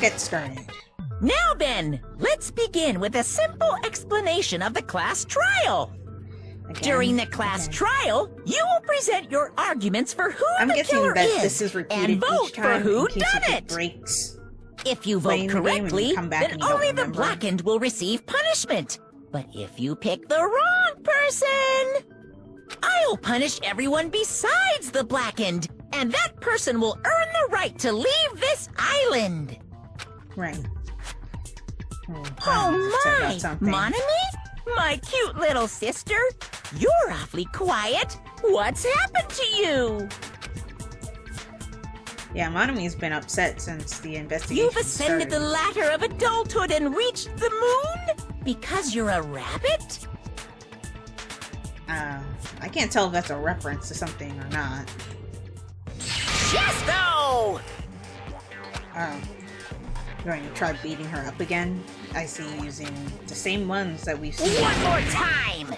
let's get started. Now then, let's begin with a simple explanation of the class trial. Again, During the class trial, you will present your arguments for who I'm the guessing killer that is this is repeated and vote each time for who in case done if it. breaks. If you playing vote the game and correctly, you come back then and you don't only the remember. blackened will receive punishment. But if you pick the wrong person, I'll punish everyone besides the blackened, and that person will earn the right to leave this island. Right. Oh my, Monami? My cute little sister? You're awfully quiet. What's happened to you? Yeah, Monami's been upset since the investigation You've ascended the started. ladder of adulthood and reached the moon? Because you're a rabbit? I can't tell if that's a reference to something or not. Chesto! You're going to try beating her up again? I see you using the same ones that we've seen. One more time!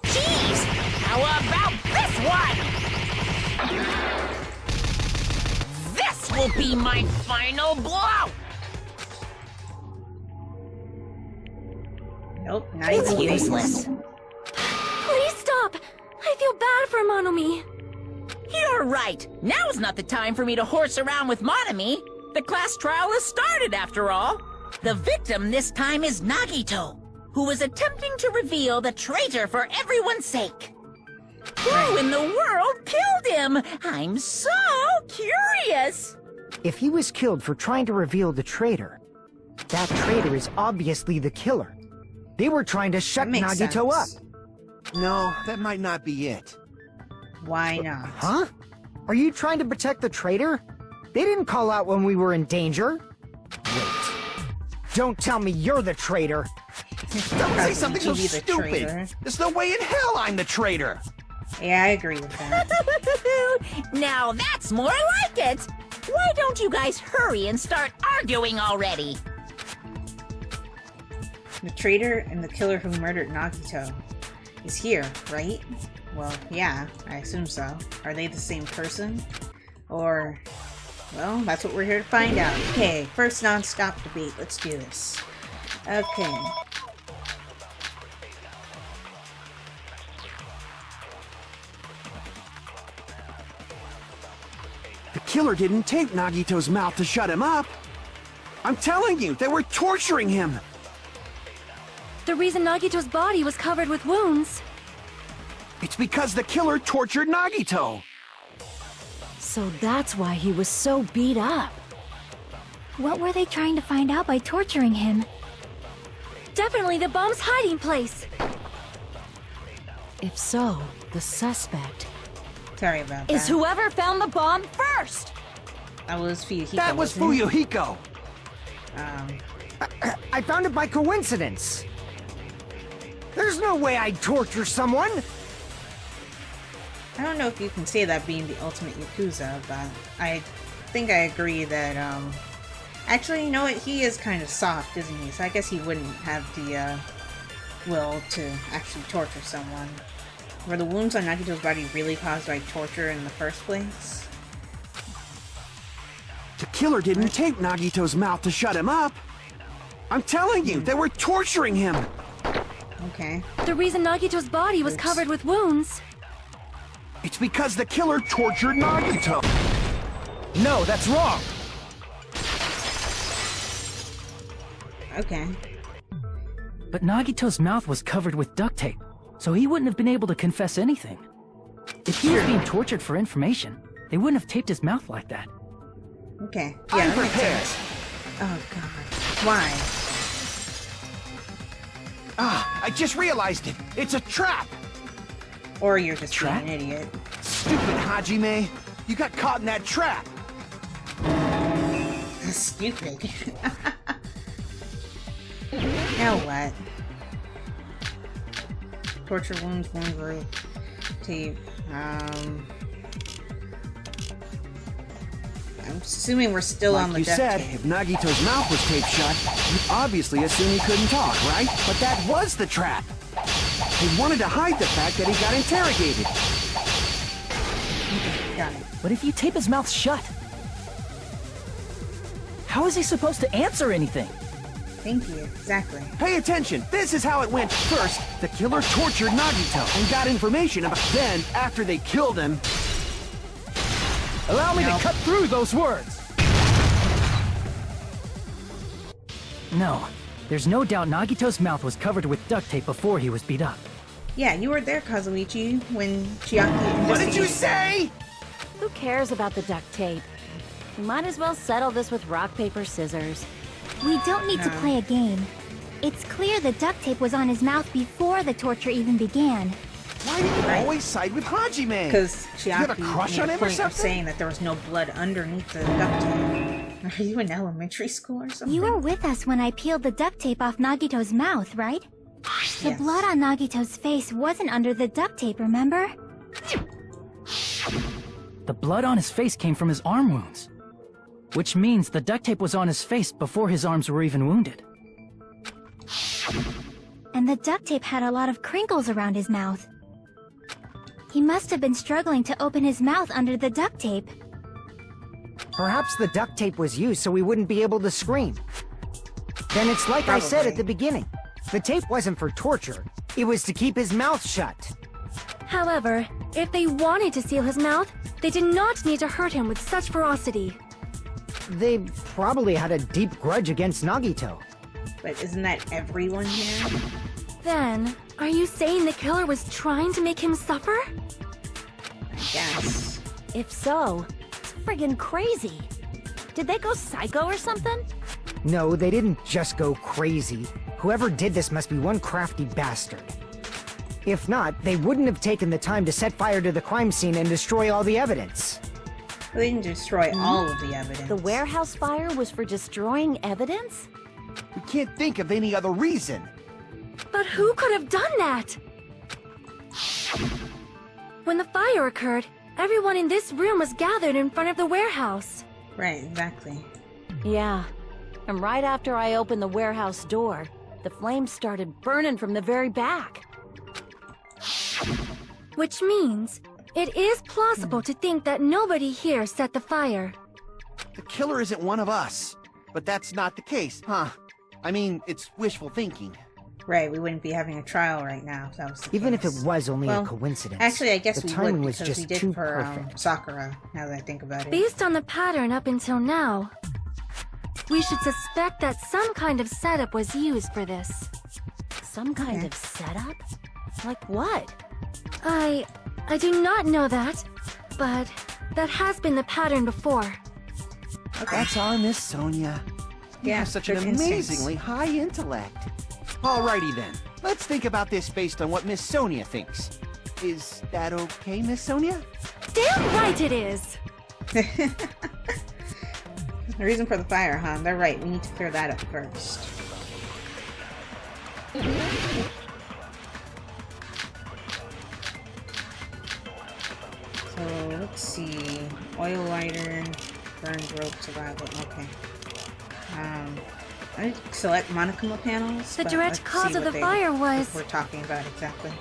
Jeez! How about this one? This will be my final blow! Nope, not It's even useless. Please stop! I feel bad for Monomi. You're right. Now's not the time for me to horse around with Monami. The class trial has started, after all. The victim this time is Nagito, who was attempting to reveal the traitor for everyone's sake. Who in the world killed him? I'm so curious. If he was killed for trying to reveal the traitor, that traitor is obviously the killer. They were trying to shut That makes Nagito sense. up. No, that might not be it. Why not? Huh? Are you trying to protect the traitor? They didn't call out when we were in danger. Wait. Don't tell me you're the traitor. Don't say something so be the stupid! traitor. There's no way in hell I'm the traitor! Yeah, I agree with that. Now that's more like it. Why don't you guys hurry and start arguing already? The traitor and the killer who murdered Nagito is here, right? Well, yeah, I assume so. Are they the same person? Or... well, that's what we're here to find out. Okay, first non-stop debate. Let's do this. Okay. The killer didn't tape Nagito's mouth to shut him up! I'm telling you, they were torturing him! The reason Nagito's body was covered with wounds. It's because the killer tortured Nagito! So that's why he was so beat up. What were they trying to find out by torturing him? Definitely the bomb's hiding place. If so, the suspect Sorry about that. is whoever found the bomb first. That was Fuyuhiko. That was wasn't it? Fuyuhiko! I found it by coincidence. There's no way I'd torture someone. I don't know if you can say that being the ultimate Yakuza, but I think I agree that, actually, you know what? He is kind of soft, isn't he? So I guess he wouldn't have the, will to actually torture someone. Were the wounds on Nagito's body really caused by torture in the first place? The killer didn't tape Nagito's mouth to shut him up! I'm telling you, they were torturing him! Okay. The reason Nagito's body was Oops. covered with wounds. It's because the killer tortured Nagito! No, that's wrong. Okay. But Nagito's mouth was covered with duct tape, so he wouldn't have been able to confess anything. If he was being tortured for information, they wouldn't have taped his mouth like that. Okay. I'm that makes prepared. sense. Oh, God. Why? Ah, I just realized it! It's a trap! Or you're just Trap? being an idiot. Stupid Hajime! You got caught in that trap! Stupid. Now what? Torture wounds, wound root, tape. I'm assuming we're still on the Like you death said, tape. if Nagito's mouth was taped shut, you'd obviously assume he couldn't talk, right? But that was the trap! They wanted to hide the fact that he got interrogated. Got it. But if you tape his mouth shut, How is he supposed to answer anything? Thank you. Exactly. Pay attention. This is how it went. First, the killer tortured Nagito and got information about. Then, after they killed him, Allow me to cut through those words! No. There's no doubt Nagito's mouth was covered with duct tape before he was beat up. Yeah, you were there, Kazuichi, when Chiaki what did you say? Who cares about the duct tape? We might as well settle this with rock, paper, scissors. We don't need to play a game. It's clear the duct tape was on his mouth before the torture even began. Why do you always side with Hajime? Because You have a Chiaki crush made on a him or point of something? saying that there was no blood underneath the duct tape. Are you in elementary school or something? You were with us when I peeled the duct tape off Nagito's mouth, right? The Yes. blood on Nagito's face wasn't under the duct tape, remember? The blood on his face came from his arm wounds. Which means the duct tape was on his face before his arms were even wounded. And the duct tape had a lot of crinkles around his mouth. He must have been struggling to open his mouth under the duct tape. Perhaps the duct tape was used so we wouldn't be able to scream. Then it's like I said at the beginning. The tape wasn't for torture. It was to keep his mouth shut. However, if they wanted to seal his mouth, they did not need to hurt him with such ferocity. They probably had a deep grudge against Nagito. But isn't that everyone here? Then, are you saying the killer was trying to make him suffer? I guess. If so, it's friggin' crazy. Did they go psycho or something? No, they didn't just go crazy. Whoever did this must be one crafty bastard. If not, they wouldn't have taken the time to set fire to the crime scene and destroy all the evidence. They didn't destroy all of the evidence. The warehouse fire was for destroying evidence? We can't think of any other reason. But who could have done that? When the fire occurred, everyone in this room was gathered in front of the warehouse. Right, exactly. Yeah. And right after I opened the warehouse door, the flames started burning from the very back. Which means, it is plausible to think that nobody here set the fire. The killer isn't one of us. But that's not the case, huh? I mean, it's wishful thinking. Right, we wouldn't be having a trial right now if that was the Even if case. it was only Well, a coincidence. Actually, I guess the we timing would was because just we did too for perfect. Sakura, now that I think about it. Based on the pattern up until now, we should suspect that some kind of setup was used for this. Some kind of setup? Like what? I do not know that, but that has been the pattern before. That's our Miss Sonia. You Yeah, have such an good instincts. amazingly high intellect. Alrighty then. Let's think about this based on what Miss Sonia thinks. Is that okay, Miss Sonia? Damn right it is! The reason for the fire, huh? They're right, we need to clear that up first. So, let's see. Oil lighter, burned rope, survival, okay. I need to select Monokuma panels. The but direct let's cause see of what the fire was- what we're talking about exactly.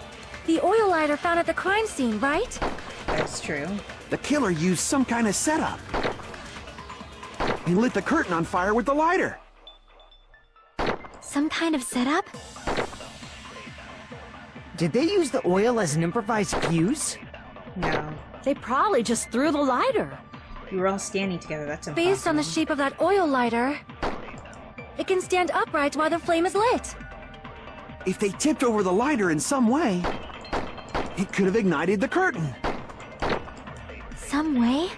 The oil lighter found at the crime scene, right? That's true. The killer used some kind of setup. He lit the curtain on fire with the lighter. Some kind of setup? Did they use the oil as an improvised fuse? No. They probably just threw the lighter. You were all standing together, that's impossible. Based on the shape of that oil lighter, it can stand upright while the flame is lit. If they tipped over the lighter in some way, it could have ignited the curtain. Some way?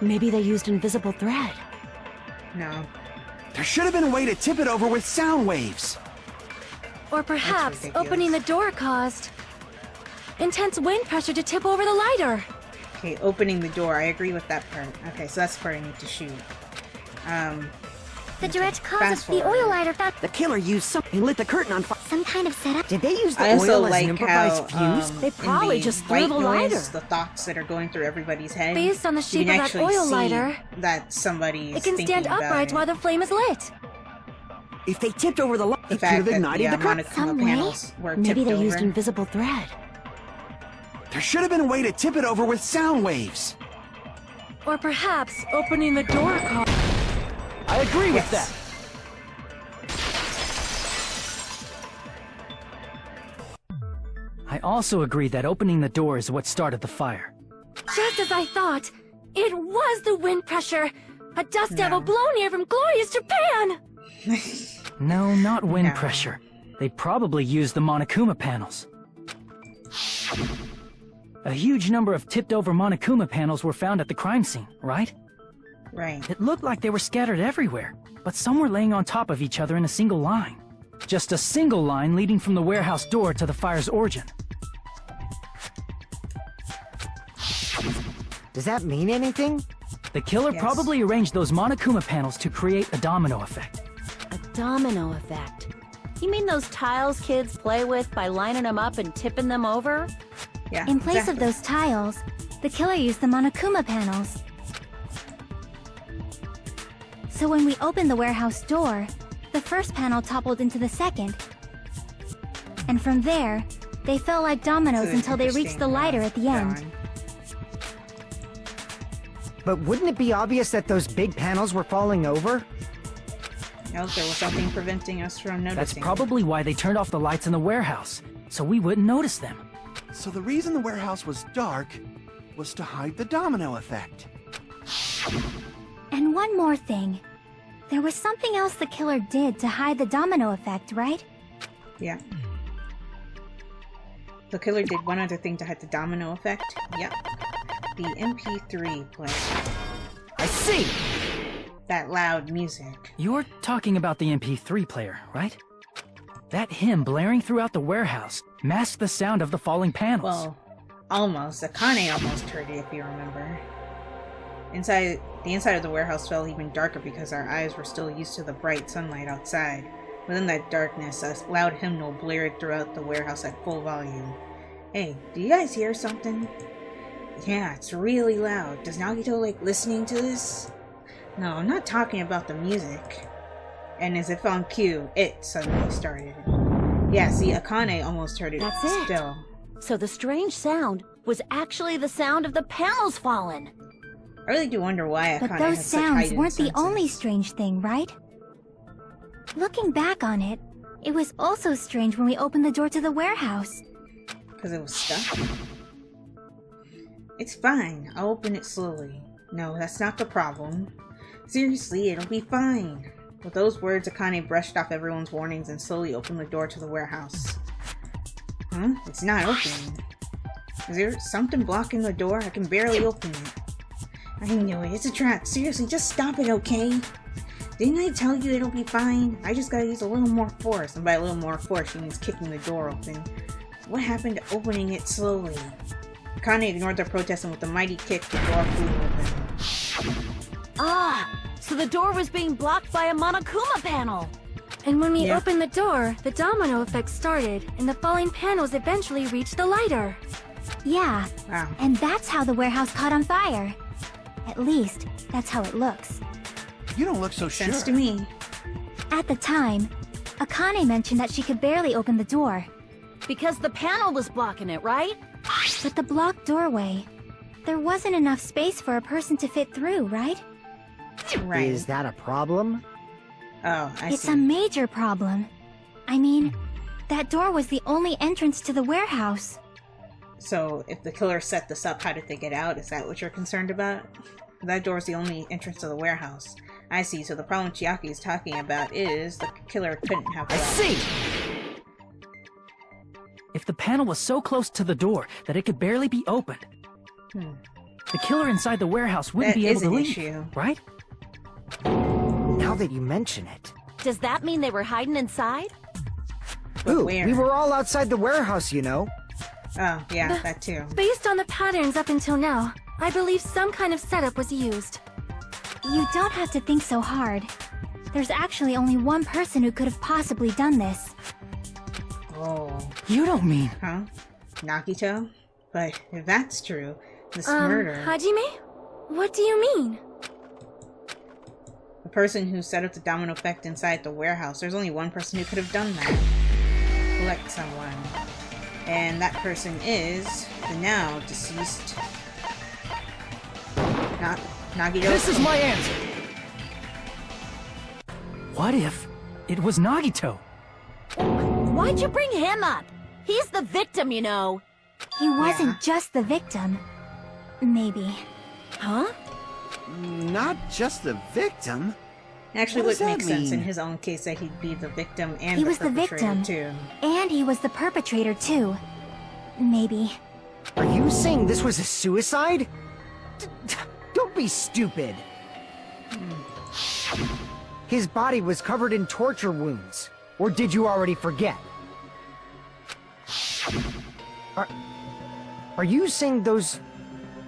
Maybe they used invisible thread. No. There should have been a way to tip it over with sound waves. Or perhaps ridiculous. opening the door caused intense wind pressure to tip over the lighter. Okay, opening the door. I agree with that part. Okay, so that's the part I need to shoot. The direct cause fast of the forward. oil lighter found The killer used some. He lit the curtain on fire. some kind of setup. Did they use the I also oil as like an improvised how fuse? They probably in the just threw white the noise, lighter. the thoughts that are going through everybody's head. Based on the you shape can of that actually oil see lighter, that somebody it can stand upright while the flame is lit. If they tipped over the light, the it could fact have that ignited the curtain. Monokuma Some way? panels were Maybe tipped they over. used invisible thread. There should have been a way to tip it over with sound waves. Or perhaps opening the door I agree with that. I also agree that opening the door is what started the fire. Just as I thought! It was the wind pressure! A dust devil blown here from glorious Japan! No, not wind pressure. They probably used the Monokuma panels. A huge number of tipped-over Monokuma panels were found at the crime scene, right? Right. It looked like they were scattered everywhere, but some were laying on top of each other in a single line. Just a single line leading from the warehouse door to the fire's origin. Does that mean anything? The killer probably arranged those Monokuma panels to create a domino effect. A domino effect. You mean those tiles kids play with by lining them up and tipping them over? Yeah. In place of those tiles, the killer used the Monokuma panels. So when we opened the warehouse door, the first panel toppled into the second. And from there, they fell like dominoes until they reached the lighter at the end. But wouldn't it be obvious that those big panels were falling over? No, there was something preventing us from noticing. That's probably why they turned off the lights in the warehouse, so we wouldn't notice them. So the reason the warehouse was dark was to hide the domino effect. And one more thing. There was something else the killer did to hide the domino effect, right? Yeah. The killer did one other thing to hide the domino effect. Yep. The MP3 player. I see! That loud music. You're talking about the MP3 player, right? That hymn blaring throughout the warehouse masked the sound of the falling panels. Well, almost. Akane almost heard it, if you remember. The inside of the warehouse felt even darker because our eyes were still used to the bright sunlight outside. Within that darkness, a loud hymnal blared throughout the warehouse at full volume. Hey, do you guys hear something? Yeah, it's really loud. Does Nagito like listening to this? No, I'm not talking about the music. And as if on cue, it suddenly started. Yeah, see, Akane almost heard it. That's it. Still. So the strange sound was actually the sound of the panels falling. I really do wonder why Akane But those has such sounds heightened weren't the senses. only strange thing, right? Looking back on it, it was also strange when we opened the door to the warehouse. Because it was stuck? It's fine. I'll open it slowly. No, that's not the problem. Seriously, it'll be fine. With those words, Akane brushed off everyone's warnings and slowly opened the door to the warehouse. Huh? It's not opening. Is there something blocking the door? I can barely open it. I knew it. It's a trap. Seriously, just stop it, okay? Didn't I tell you it'll be fine? I just gotta use a little more force. And by a little more force, she means kicking the door open. What happened to opening it slowly? Akane ignored their protest and with a mighty kick, the door flew open. Ah! So the door was being blocked by a Monokuma panel! And when we opened the door, the domino effect started, and the falling panels eventually reached the lighter. Yeah, Wow. and that's how the warehouse caught on fire. At least, that's how it looks. You don't look so sure. Sense to me. At the time, Akane mentioned that she could barely open the door. Because the panel was blocking it, right? But the blocked doorway, there wasn't enough space for a person to fit through, right? Right. Is that a problem? Oh, I It's see. a major problem. I mean, that door was the only entrance to the warehouse. So, if the killer set this up, how did they get out? Is that what you're concerned about? That door is the only entrance to the warehouse. I see, so the problem Chiaki is talking about is the killer couldn't have I left. see! If the panel was so close to the door that it could barely be opened, the killer inside the warehouse wouldn't That be is able to an leave, issue. right? Now that you mention it. Does that mean they were hiding inside? But Ooh, where? we were all outside the warehouse, you know. Oh, yeah, that too. Based on the patterns up until now, I believe some kind of setup was used. You don't have to think so hard. There's actually only one person who could have possibly done this. Oh. You don't mean... Huh? Nagito? But if that's true, this murder... Hajime? What do you mean? The person who set up the domino effect inside the warehouse, there's only one person who could have done that. Collect someone. And that person is the now deceased Nagito. This is my answer. What if it was Nagito? Why'd you bring him up? He's the victim, you know. He wasn't just the victim. Maybe. Huh? Not just the victim. Actually, What would does that make sense in mean? his own case that he'd be the victim and He the was the perpetrator victim. too. And he was the perpetrator, too. Maybe. Are you saying this was a suicide? Don't be stupid. His body was covered in torture wounds. Or did you already forget? Are you saying those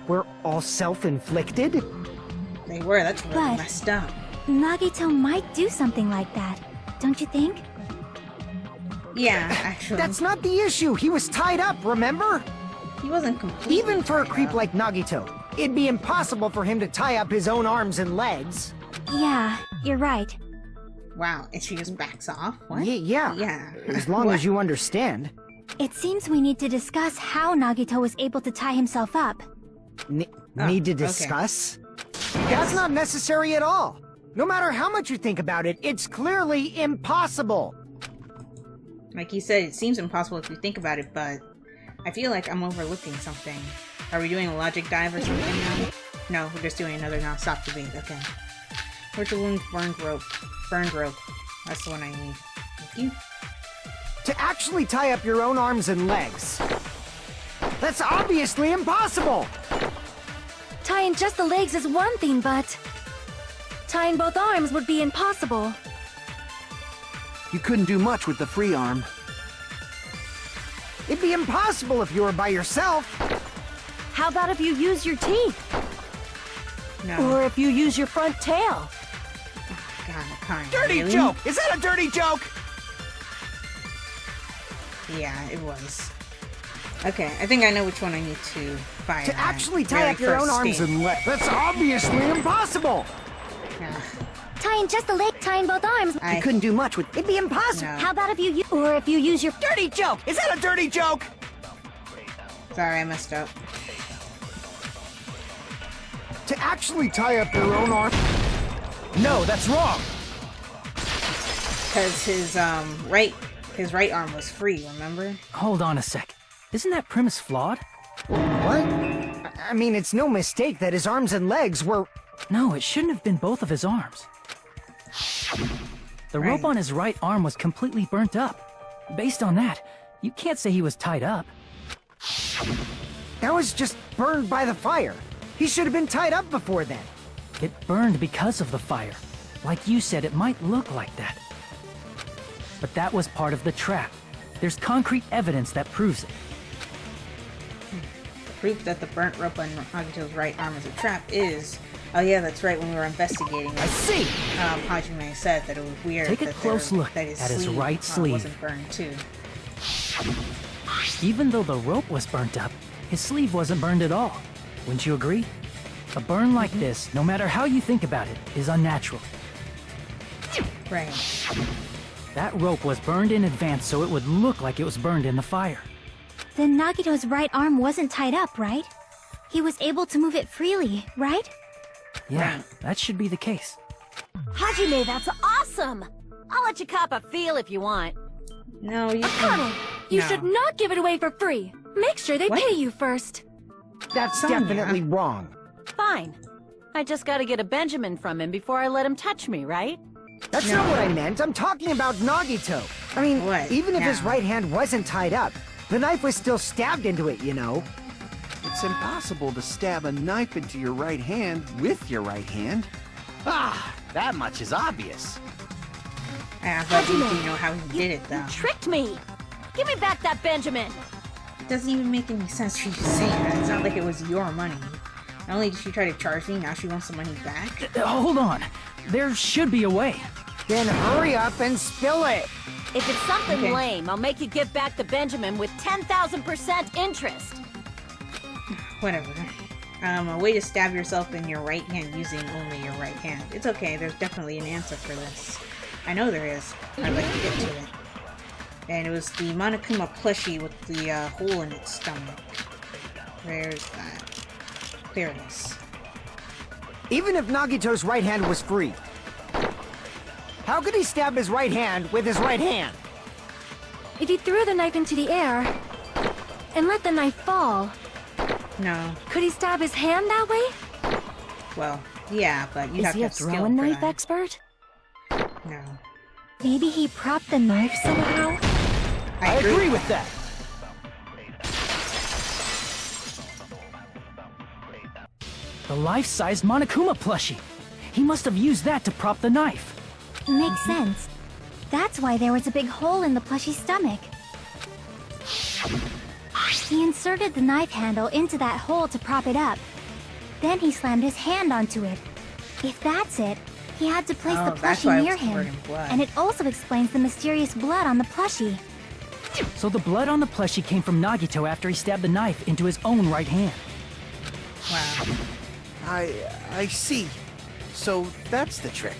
were all self-inflicted? They were. That's really But- messed up. Nagito might do something like that. Don't you think? Yeah, actually. That's not the issue. He was tied up, remember? He wasn't completely. Even for a tied creep up. like Nagito, it'd be impossible for him to tie up his own arms and legs. Yeah, you're right. Wow, and she just backs off? What? Yeah. Yeah. As long What? as you understand. It seems we need to discuss how Nagito was able to tie himself up. Need to okay. discuss? That's not necessary at all. No matter how much you think about it, it's clearly impossible. Like you said, it seems impossible if you think about it, but I feel like I'm overlooking something. Are we doing a logic dive or something now? No, we're just doing another non-stop debate. Okay. Torture wound, burned rope. Burned rope. That's the one I need. Thank you. To actually tie up your own arms and legs. That's obviously impossible! Tying just the legs is one thing, but tying both arms would be impossible. You couldn't do much with the free arm. It'd be impossible if you were by yourself. How about if you use your teeth? No. Or if you use your front tail? God, kind. Dirty really? joke! Is that a dirty joke? Yeah, it was. Okay, I think I know which one I need to fire. To at. actually tie Very up your own first arms stage. and legs. That's obviously impossible! Yeah. Tying just the leg, tying both arms. I You couldn't do much with... It'd be impossible. no. How about if you or if you use your Dirty joke! Is that a dirty joke? Sorry, I messed up. To actually tie up your own arms. No, that's wrong. Because his right arm was free. Remember? Hold on a sec. Isn't that premise flawed? What? I mean, it's no mistake that his arms and legs were... No, it shouldn't have been both of his arms. The rope Right. on his right arm was completely burnt up. Based on that, you can't say he was tied up. That was just burned by the fire. He should have been tied up before then. It burned because of the fire. Like you said, it might look like that. But that was part of the trap. There's concrete evidence that proves it. Proof that the burnt rope on Nagito's right arm is a trap is... Oh yeah, that's right, when we were investigating I it, see! Hajime said that it was weird Take a that close look that his at his sleeve, right sleeve. wasn't burned too. Even though the rope was burnt up, his sleeve wasn't burned at all. Wouldn't you agree? A burn like this, no matter how you think about it, is unnatural. Right. That rope was burned in advance so it would look like it was burned in the fire. Then Nagito's right arm wasn't tied up, right? He was able to move it freely, right? Yeah, that should be the case. Hajime, that's awesome! I'll let you cop a feel if you want. No, you Colonel, can... you No. should not give it away for free. Make sure they What? pay you first. That's Sonya. definitely wrong. Fine. I just gotta get a Benjamin from him before I let him touch me, right? That's No. not what I meant. I'm talking about Nagito. I mean, What? even if his Yeah. right hand wasn't tied up, the knife was still stabbed into it, you know? It's impossible to stab a knife into your right hand with your right hand. Ah, that much is obvious. I thought you Hajime, do know how he did it, though. You tricked me! Give me back that Benjamin! It doesn't even make any sense for you to say that. It's not like it was your money. Not only did she try to charge me, now she wants the money back. Hold on. There should be a way. Then hurry up and spill it. If it's something Okay. lame, I'll make you give back the Benjamin with 10,000% interest. Whatever. A way to stab yourself in your right hand using only your right hand. It's okay, there's definitely an answer for this. I know there is. I'd like to get to it. And it was the Monokuma plushie with the hole in its stomach. Where's that? There it is. Even if Nagito's right hand was free, how could he stab his right hand with his right hand? If he threw the knife into the air and let the knife fall, No. could he stab his hand that way? Well, yeah, but you Is have he to a have skill throwing for knife that. expert? No. Maybe he propped the knife somehow? I agree with that. The life-size Monokuma plushie. He must have used that to prop the knife. Makes sense. That's why there was a big hole in the plushie's stomach. He inserted the knife handle into that hole to prop it up. Then he slammed his hand onto it. If that's it, he had to place Oh, the that's why plushie it near was covered him. in blood. And it also explains the mysterious blood on the plushie. So the blood on the plushie came from Nagito after he stabbed the knife into his own right hand. Wow. I see. So that's the trick.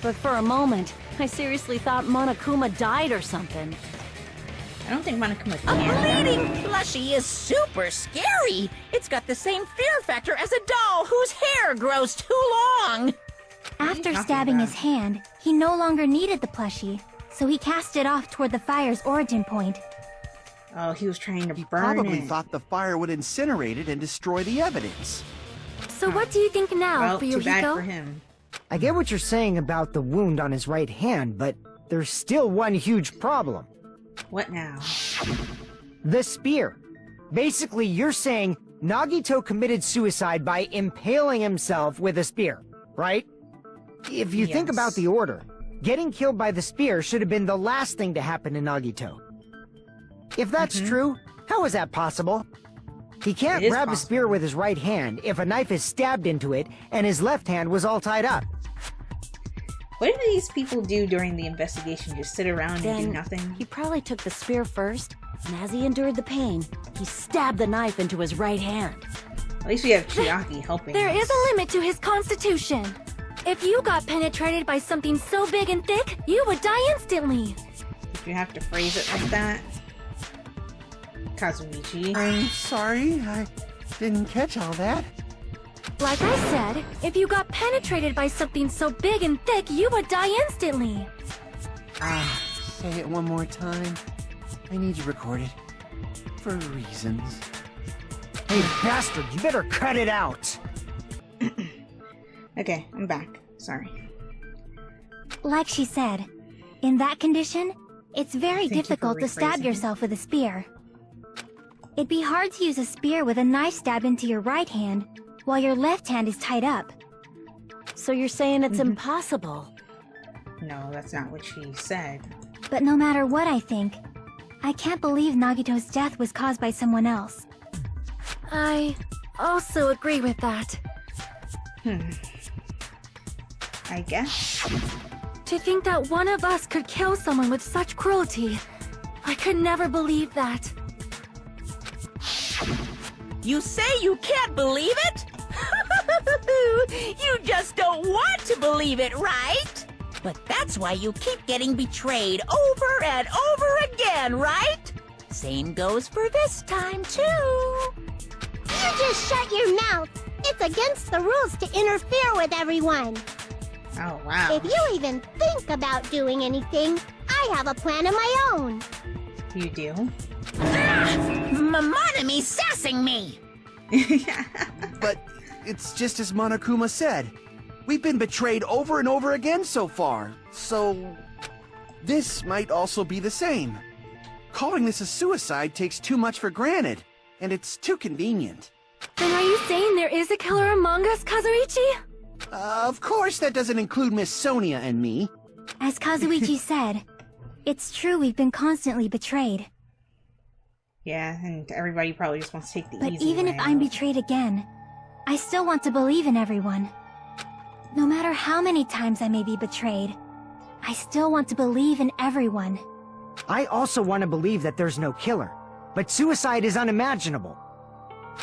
But for a moment, I seriously thought Monokuma died or something. I don't think Monokuma A can. bleeding plushie is super scary. It's got the same fear factor as a doll whose hair grows too long. After talking stabbing about? his hand, he no longer needed the plushie, so he cast it off toward the fire's origin point. Oh, he was trying to He burn probably it. thought the fire would incinerate it and destroy the evidence. So what do you think now, Well, too bad for Fuyuhiko? him. I get what you're saying about the wound on his right hand, but there's still one huge problem. What now? The spear. Basically, you're saying Nagito committed suicide by impaling himself with a spear, right? If you think Yes. about the order, getting killed by the spear should have been the last thing to happen to Nagito. If that's true, how is that possible? He can't It is grab a possible. spear with his right hand if a knife is stabbed into it and his left hand was all tied up. What did these people do during the investigation? Just sit around and do Then nothing? he probably took the spear first, and as he endured the pain, he stabbed the knife into his right hand. At least we have Chiaki helping There us. is a limit to his constitution. If you got penetrated by something so big and thick, you would die instantly. If you have to phrase it like that. Kazuichi. I'm sorry, I didn't catch all that. Like I said, if you got penetrated by something so big and thick, you would die instantly. Say it one more time. I need you recorded. For reasons. Hey, bastard, you better cut it out! Okay, I'm back. Sorry. Like she said, in that condition, it's very Thank you for difficult to stab rephrasing. yourself with a spear. It'd be hard to use a spear with a knife stabbed into your right hand while your left hand is tied up. So you're saying it's impossible? No, that's not what she said. But no matter what I think, I can't believe Nagito's death was caused by someone else. I also agree with that. I guess. To think that one of us could kill someone with such cruelty, I could never believe that. You say you can't believe it? You just don't want to believe it, right? But that's why you keep getting betrayed over and over again, right? Same goes for this time, too. You just shut your mouth. It's against the rules to interfere with everyone. Oh, wow. If you even think about doing anything, I have a plan of my own. You do? Monome's sassing me. But it's just as Monokuma said. We've been betrayed over and over again so far, so this might also be the same. Calling this a suicide takes too much for granted, and it's too convenient. Then are you saying there is a killer among us, Kazuichi? Of course that doesn't include Miss Sonia and me. As Kazuichi said, it's true we've been constantly betrayed. Yeah, and everybody probably just wants to take the But easy even way if I'm out. betrayed again, I still want to believe in everyone. No matter how many times I may be betrayed, I still want to believe in everyone. I also want to believe that there's no killer, but suicide is unimaginable.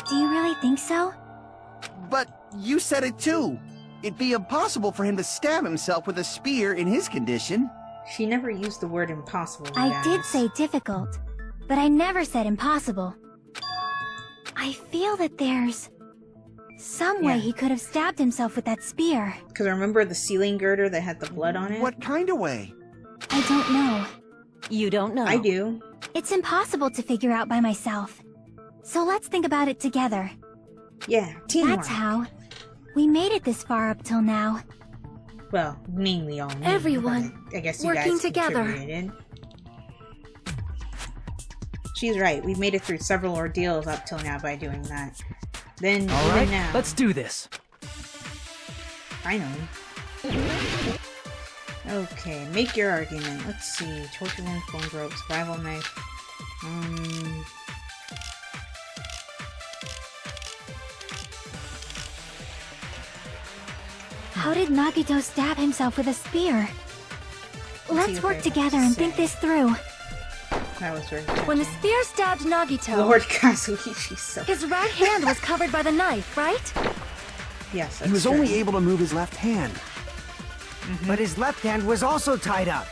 Do you really think so? But you said it too. It'd be impossible for him to stab himself with a spear in his condition. She never used the word impossible. you I did guys. say difficult, but I never said impossible. I feel that there's Some way Yeah. he could have stabbed himself with that spear. Because remember the ceiling girder that had the blood on it? What kind of way? I don't know. You don't know. I do. It's impossible to figure out by myself. So let's think about it together. Yeah, teamwork. That's how. We made it this far up till now. Well, mainly all me. Everyone but I guess you working guys together. contributed. She's right. We've made it through several ordeals up till now by doing that. Then All even right, now, let's do this. finally. Okay, make your argument. Let's see. Torture room, phone rope, survival knife. How did Nagito stab himself with a spear? see Let's what work they have together to and say. think this through. That was very When the touching. spear stabbed Nagito, Lord Kazuichi's so... his right hand was covered by the knife, right? Yes, that's He was true. only able to move his left hand. But his left hand was also tied up.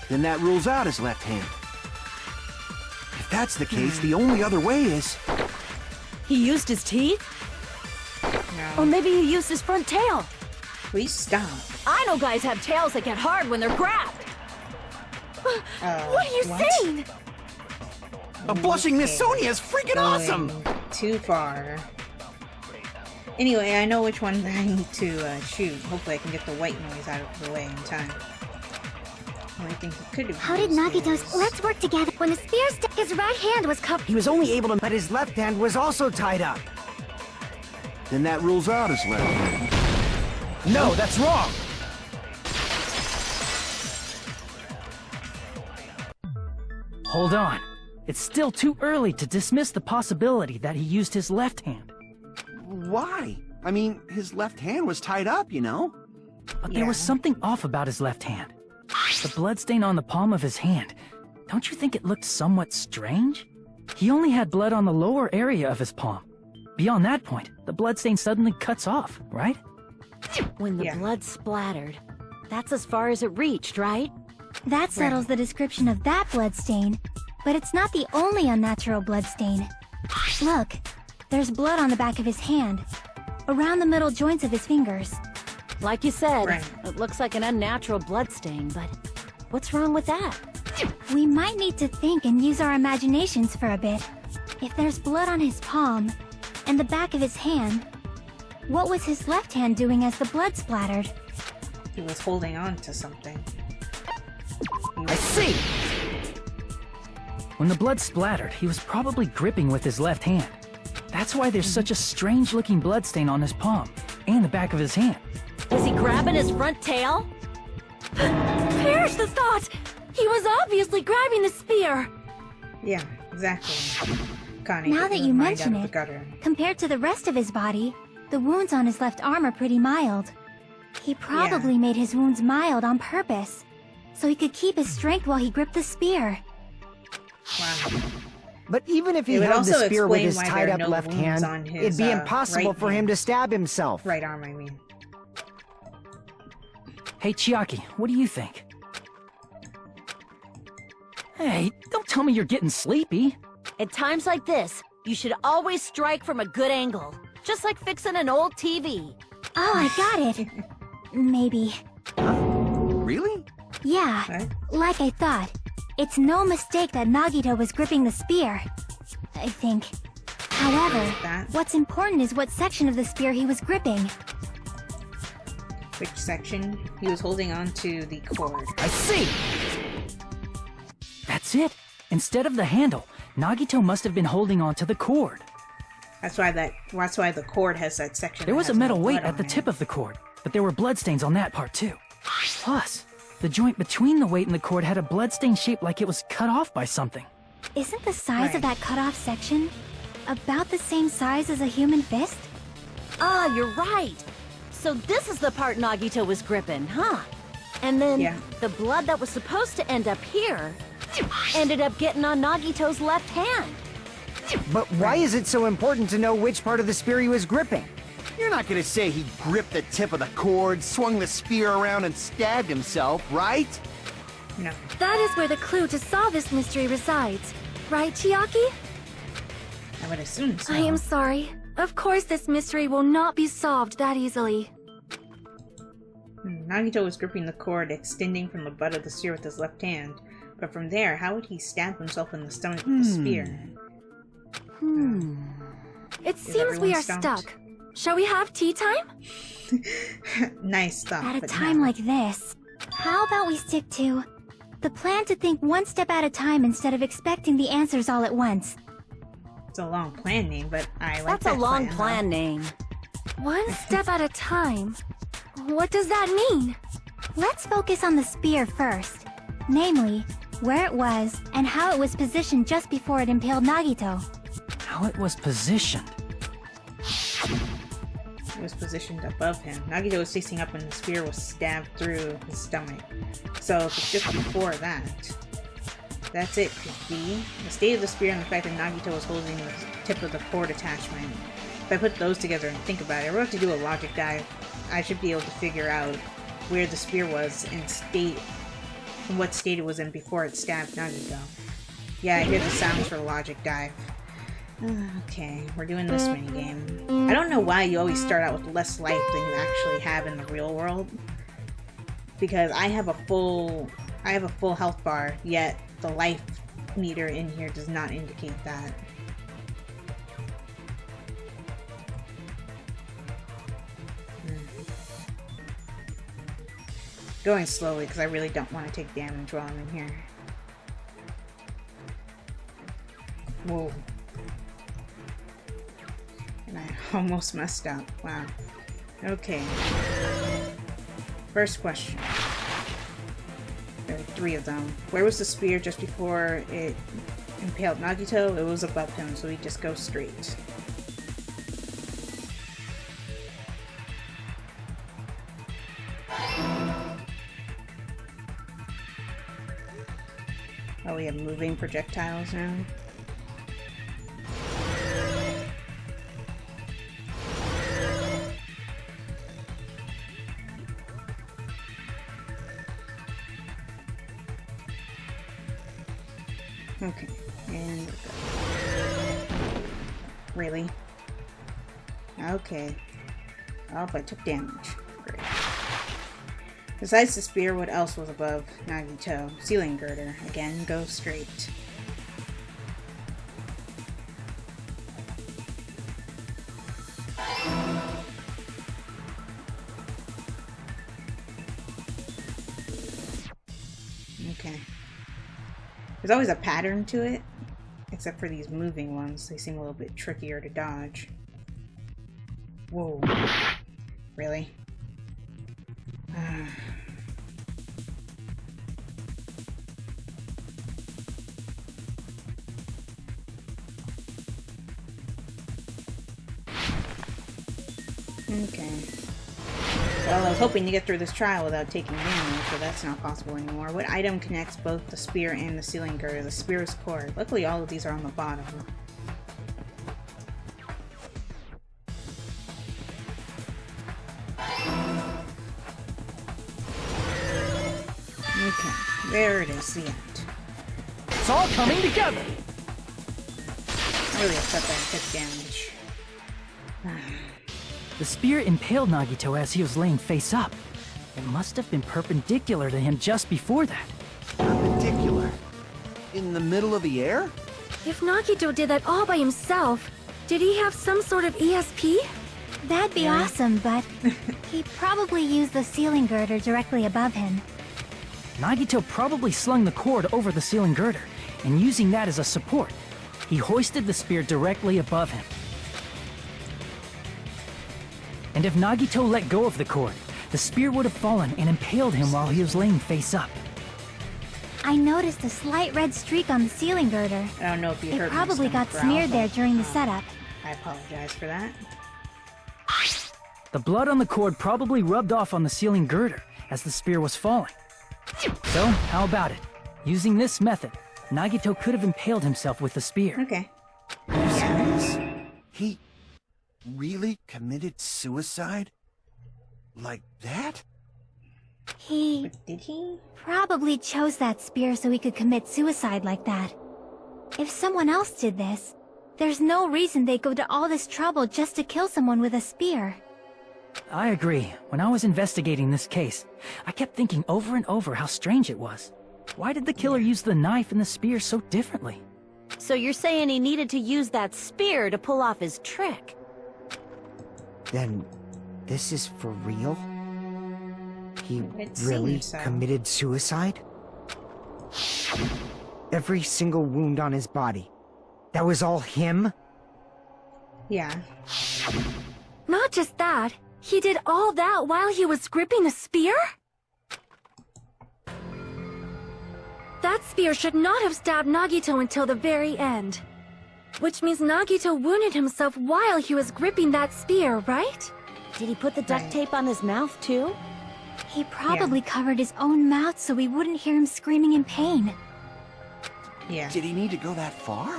Then that rules out his left hand. If that's the case, the only other way is... He used his teeth? No. Or maybe he used his front tail. Please stop. I know guys have tails that get hard when they're grabbed. What are you saying? A blushing Miss Okay. Sonia is freaking Going awesome! too far. Anyway, I know which one I need to shoot. Hopefully I can get the white noise out of the way in time. I think he could have How did used Nagito's... his- Let's work together. When the spear his right hand was covered... He was only able to, but his left hand was also tied up. Then that rules out his left hand. No, that's wrong. Hold on. It's still too early to dismiss the possibility that he used his left hand. Why? I mean, his left hand was tied up, you know? But there was Yeah. something off about his left hand. The bloodstain on the palm of his hand. Don't you think it looked somewhat strange? He only had blood on the lower area of his palm. Beyond that point, the bloodstain suddenly cuts off, right? When the Yeah. blood splattered. That's as far as it reached, right? That settles the description of that bloodstain, but it's not the only unnatural bloodstain. Look, there's blood on the back of his hand, around the middle joints of his fingers. Like you said, Right. it looks like an unnatural blood stain, but what's wrong with that? We might need to think and use our imaginations for a bit. If there's blood on his palm and the back of his hand, what was his left hand doing as the blood splattered? He was holding on to something. I see! When the blood splattered, he was probably gripping with his left hand. That's why there's such a strange-looking bloodstain on his palm and the back of his hand. Was he grabbing his front tail? Perish the thought! He was obviously grabbing the spear! Yeah, exactly. Connie, Now get that your you mind mention out of it, the gutter. compared to the rest of his body, the wounds on his left arm are pretty mild. He probably made his wounds mild on purpose, so he could keep his strength while he gripped the spear. Wow. But even if he It would held the also spear with explain his why tied there are up no left wounds hand, on his, it'd be right impossible for him hand. to stab himself. Right arm, I mean. Hey, Chiaki, what do you think? Hey, don't tell me you're getting sleepy. At times like this, you should always strike from a good angle. Just like fixing an old TV. Oh, I got it! Maybe. Really? Yeah, Right? like I thought. It's no mistake that Nagito was gripping the spear. I think. However, That? what's important is what section of the spear he was gripping. Which section? He was holding on to the cord. I see! That's it. Instead of the handle, Nagito must have been holding on to the cord. That's why the cord has that section. There that was a has no metal weight blood at the on tip it. of the cord, but there were bloodstains on that part too. Plus, the joint between the weight and the cord had a bloodstain shaped like it was cut off by something. Isn't the size Right. of that cut-off section about the same size as a human fist? Ah, you're right. So this is the part Nagito was gripping, huh? And then Yeah. the blood that was supposed to end up here ended up getting on Nagito's left hand. But why is it so important to know which part of the spear he was gripping? You're not gonna say he gripped the tip of the cord, swung the spear around, and stabbed himself, right? No. That is where the clue to solve this mystery resides. Right, Chiaki? I would assume so. I am sorry. Of course this mystery will not be solved that easily. Nagito was gripping the cord, extending from the butt of the spear with his left hand. But from there, how would he stab himself in the stomach with the spear? It seems we are stuck. Shall we have tea time? Nice stuff. At a but time no. like this, how about we stick to the plan to think one step at a time instead of expecting the answers all at once? It's a long plan name, but I like That's that a long though. plan name. One step at a time. What does that mean? Let's focus on the spear first. Namely, where it was and how it was positioned just before it impaled Nagito. How it was positioned. It was positioned above him. Nagito was facing up when the spear was stabbed through his stomach. So if it's just before that, that's it. Could be the state of the spear and the fact that Nagito was holding the tip of the cord attachment. If I put those together and think about it, we're about to do a logic dive. I should be able to figure out where the spear was and what state it was in before it stabbed Nagito. Yeah, I hear the sounds for the logic dive. Okay, we're doing this minigame. I don't know why you always start out with less life than you actually have in the real world. Because I have a full health bar, yet the life meter in here does not indicate that. Going slowly because I really don't want to take damage while I'm in here. Whoa. And I almost messed up. Wow. Okay. First question. There are 3 of them. Where was the spear just before it impaled Nagito? It was above him, so he just goes straight. Oh, we have moving projectiles now. Okay, and we're good. Really? Okay. Oh, but I took damage. Great. Besides the spear, what else was above Nagito? Ceiling girder. Again, go straight. Okay. There's always a pattern to it, except for these moving ones. They seem a little bit trickier to dodge. Whoa. Really? Okay. Well, I was hoping to get through this trial without taking damage, but that's not possible anymore. What item connects both the spear and the ceiling girder? The spear's cord. Luckily, all of these are on the bottom. Okay, there it is, the end. It's all coming together! I'm really upset that I took damage. The spear impaled Nagito as he was laying face up. It must have been perpendicular to him just before that. Perpendicular? In the middle of the air? If Nagito did that all by himself, did he have some sort of ESP? That'd be awesome, but he probably used the ceiling girder directly above him. Nagito probably slung the cord over the ceiling girder, and using that as a support, he hoisted the spear directly above him. And if Nagito let go of the cord, the spear would have fallen and impaled him while he was laying face up. I noticed a slight red streak on the ceiling girder. I don't know if you It heard probably my got stomach smeared growl, there but, during the setup. I apologize for that. The blood on the cord probably rubbed off on the ceiling girder as the spear was falling. So, how about it? Using this method, Nagito could have impaled himself with the spear. Okay. He really committed suicide? Like that? He But did he? probably chose that spear so he could commit suicide like that. If someone else did this, There's no reason they go to all this trouble just to kill someone with a spear. I agree. When I was investigating this case, I kept thinking over and over how strange it was. Why did the killer use the knife and the spear so differently? So you're saying he needed to use that spear to pull off his trick? Then, this is for real? He It really seems so. committed suicide? Every single wound on his body. That was all him? Yeah. Not just that, he did all that while he was gripping a spear? That spear should not have stabbed Nagito until the very end. Which means Nagito wounded himself while he was gripping that spear, right? Did he put the duct Right. tape on his mouth, too? He probably covered his own mouth so we wouldn't hear him screaming in pain. Yeah. Did he need to go that far?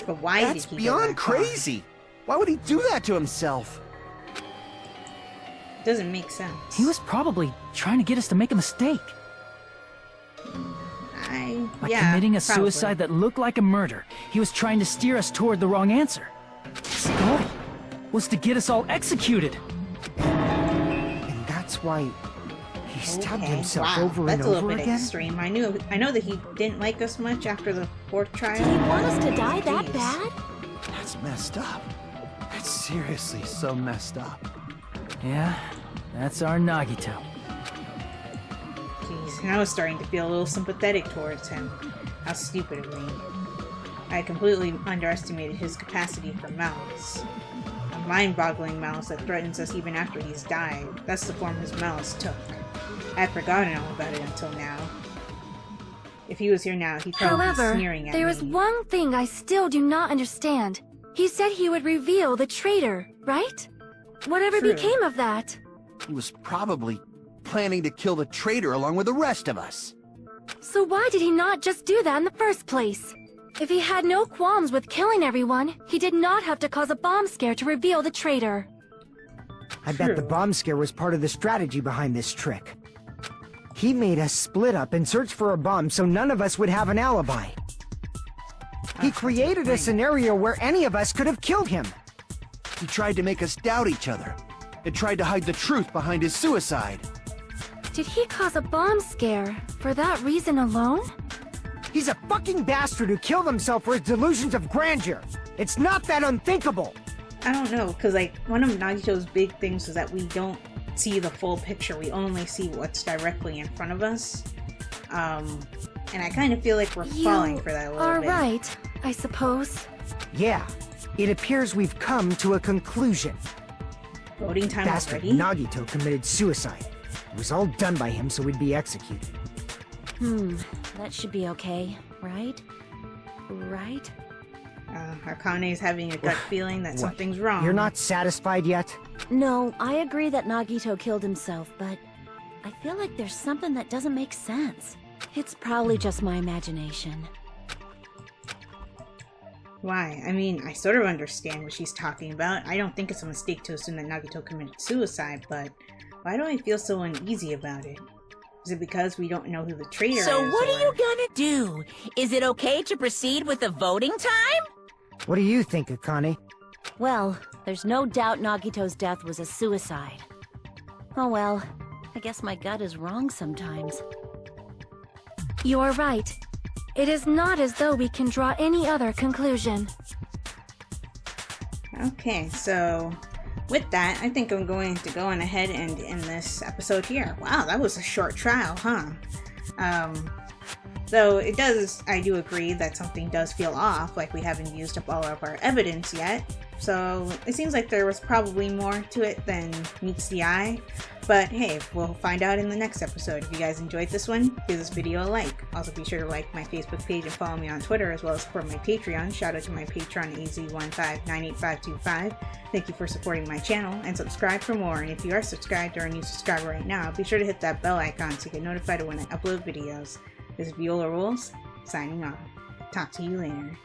But why That's did he go beyond that far? crazy. Why would he do that to himself? Doesn't make sense. He was probably trying to get us to make a mistake. By yeah, committing a probably. suicide that looked like a murder, he was trying to steer us toward the wrong answer. His goal was to get us all executed. And that's why he stabbed himself wow. over That's and a little over bit again? extreme. I know that he didn't like us much after the 4th trial. Did he want us to die that Jeez. bad? That's messed up. That's seriously so messed up. Yeah, that's our Nagito. Jeez, and I was starting to feel a little sympathetic towards him. How stupid of me. I completely underestimated his capacity for malice. A mind-boggling malice that threatens us even after he's died. That's the form his malice took. I had forgotten all about it until now. If he was here now, he'd probably However, be sneering at there me. is one thing I still do not understand. He said he would reveal the traitor, right? Whatever True. became of that? He was probably planning to kill the traitor along with the rest of us. So why did he not just do that in the first place? If he had no qualms with killing everyone, he did not have to cause a bomb scare to reveal the traitor. I bet the True. bomb scare was part of the strategy behind this trick. He made us split up and search for a bomb so none of us would have an alibi. He created a scenario where any of us could have killed him. He tried to make us doubt each other and tried to hide the truth behind his suicide. Did he cause a bomb scare for that reason alone? He's a fucking bastard who killed himself for his delusions of grandeur. It's not that unthinkable. I don't know, because like one of Nagito's big things is that we don't see the full picture. We only see what's directly in front of us. And I kind of feel like we're falling for that a little are bit. right, I suppose. Yeah, it appears we've come to a conclusion. Voting time Bastard already? Nagito committed suicide. It was all done by him so we'd be executed. That should be okay, right? Right? Akane's having a gut feeling that What? something's wrong. You're not satisfied yet? No, I agree that Nagito killed himself, but I feel like there's something that doesn't make sense. It's probably just my imagination. Why? I mean, I sort of understand what she's talking about. I don't think it's a mistake to assume that Nagito committed suicide, but why do I feel so uneasy about it? Is it because we don't know who the traitor is? So what are or- you gonna do? Is it okay to proceed with the voting time? What do you think, Akane? Well, there's no doubt Nagito's death was a suicide. Oh well, I guess my gut is wrong sometimes. You are right. It is not as though we can draw any other conclusion. Okay, so with that, I think I'm going to go on ahead and end this episode here. Wow, that was a short trial, huh? Though it does, I do agree that something does feel off, like we haven't used up all of our evidence yet. So it seems like there was probably more to it than meets the eye. But hey, we'll find out in the next episode. If you guys enjoyed this one, give this video a like. Also be sure to like my Facebook page and follow me on Twitter, as well as support my Patreon. Shout out to my patron AZ1598525. Thank you for supporting my channel, and subscribe for more. And if you are subscribed or a new subscriber right now, be sure to hit that bell icon to get notified when I upload videos. This is Viola Rules, signing off. Talk to you later.